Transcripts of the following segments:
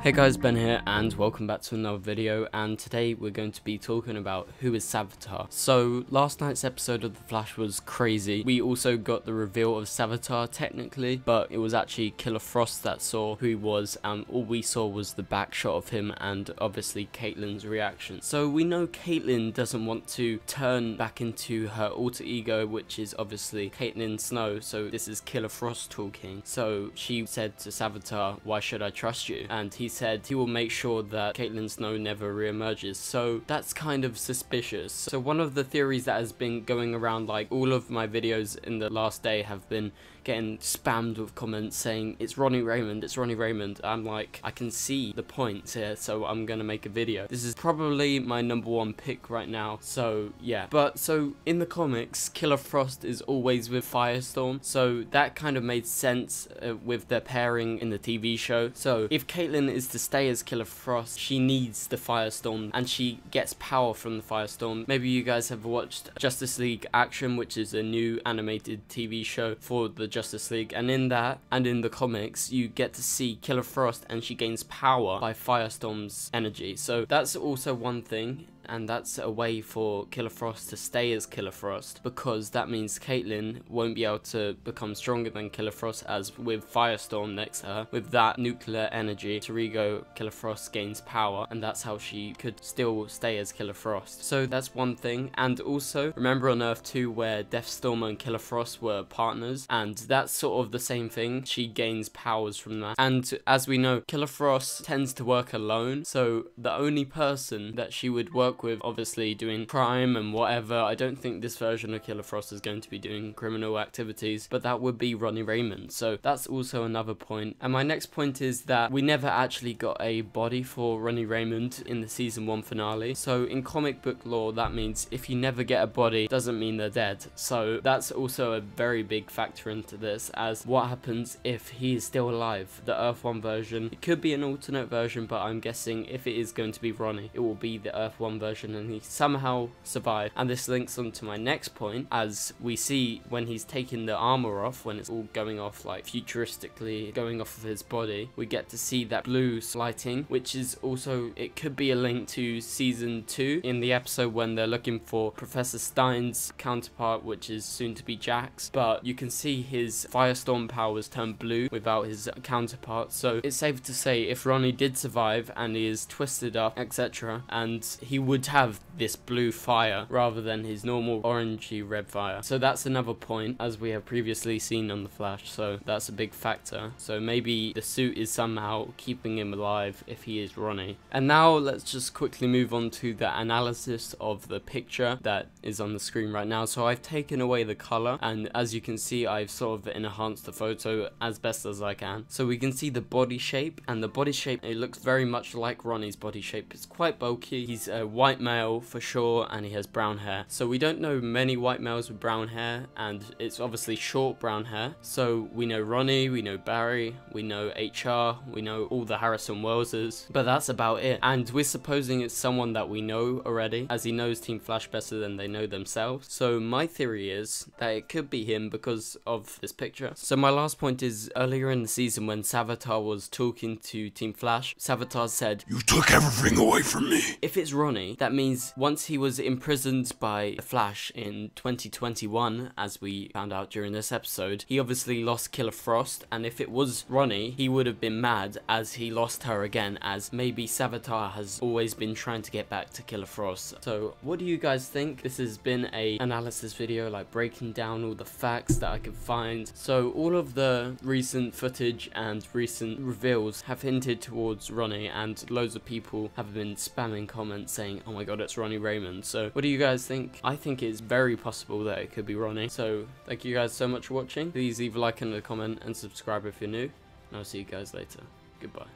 Hey guys, Ben here and welcome back to another video, and today we're going to be talking about who is Savitar. So last night's episode of The Flash was crazy. We also got the reveal of Savitar technically, but it was actually Killer Frost that saw who he was, and all we saw was the back shot of him and obviously Caitlyn's reaction. So we know Caitlyn doesn't want to turn back into her alter ego, which is obviously Caitlyn Snow. So this is Killer Frost talking. So she said to Savitar, "Why should I trust you?" And he said he will make sure that Caitlyn Snow never reemerges. So that's kind of suspicious. So one of the theories that has been going around, like all of my videos in the last day have been getting spammed with comments saying it's Ronnie Raymond, it's Ronnie Raymond. I'm like, I can see the points here, so I'm gonna make a video. This is probably my #1 pick right now, so yeah. But so in the comics, Killer Frost is always with Firestorm, so that kind of made sense with their pairing in the TV show. So if Caitlyn is to stay as Killer Frost, she needs the Firestorm, and she gets power from the Firestorm. Maybe you guys have watched Justice League Action, which is a new animated TV show for the Justice League, and in that and in the comics you get to see Killer Frost and she gains power by Firestorm's energy. So that's also one thing, and that's a way for Killer Frost to stay as Killer Frost, because that means Caitlyn won't be able to become stronger than Killer Frost, as with Firestorm next to her, with that nuclear energy, Torigo Killer Frost gains power, and that's how she could still stay as Killer Frost. So that's one thing. And also, remember on Earth 2 where Deathstorm and Killer Frost were partners, and that's sort of the same thing. She gains powers from that. And as we know, Killer Frost tends to work alone, so the only person that she would work with, obviously doing crime and whatever, I don't think this version of Killer Frost is going to be doing criminal activities, but that would be Ronnie Raymond. So that's also another point. And my next point is that we never actually got a body for Ronnie Raymond in the season 1 finale. So in comic book lore, that means if you never get a body, doesn't mean they're dead. So that's also a very big factor into this, as what happens if he is still alive. The Earth 1 version, it could be an alternate version, but I'm guessing if it is going to be Ronnie, it will be the Earth 1 version, and he somehow survived. And this links on to my next point, as we see when he's taking the armor off, when it's all going off like futuristically going off of his body, we get to see that blue lighting, which is also, it could be a link to season 2 in the episode when they're looking for Professor Stein's counterpart, which is soon to be Jax. But you can see his Firestorm powers turn blue without his counterpart. So it's safe to say if Ronnie did survive and he is twisted up, etc., and he would have this blue fire rather than his normal orangey red fire. So that's another point, as we have previously seen on The Flash, so that's a big factor. So maybe the suit is somehow keeping him alive if he is Ronnie. And now let's just quickly move on to the analysis of the picture that is on the screen right now. So I've taken away the color, and as you can see, I've sort of enhanced the photo as best as I can. So we can see the body shape, and the body shape, it looks very much like Ronnie's body shape. It's quite bulky. He's a white male for sure, and he has brown hair. So we don't know many white males with brown hair, and it's obviously short brown hair. So we know Ronnie, we know Barry, we know HR, we know all the Harrison Wellses, but that's about it. And we're supposing it's someone that we know already, as he knows Team Flash better than they know themselves. So my theory is that it could be him because of this picture. So my last point is, earlier in the season when Savitar was talking to Team Flash, Savitar said, "You took everything away from me." If it's Ronnie, that means once he was imprisoned by the Flash in 2021, as we found out during this episode, he obviously lost Killer Frost, and if it was Ronnie, he would have been mad as he lost her again, as maybe Savitar has always been trying to get back to Killer Frost. So what do you guys think? This has been a analysis video, like breaking down all the facts that I could find. So all of the recent footage and recent reveals have hinted towards Ronnie, and loads of people have been spamming comments saying, "Oh my god, it's Ronnie Raymond." So what do you guys think? I think it's very possible that it could be Ronnie. So thank you guys so much for watching. Please leave a like and a comment and subscribe if you're new, and I'll see you guys later. Goodbye.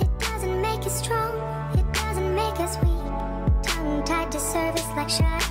It doesn't make us strong, it doesn't make us weak. Tongue tied to service like sharp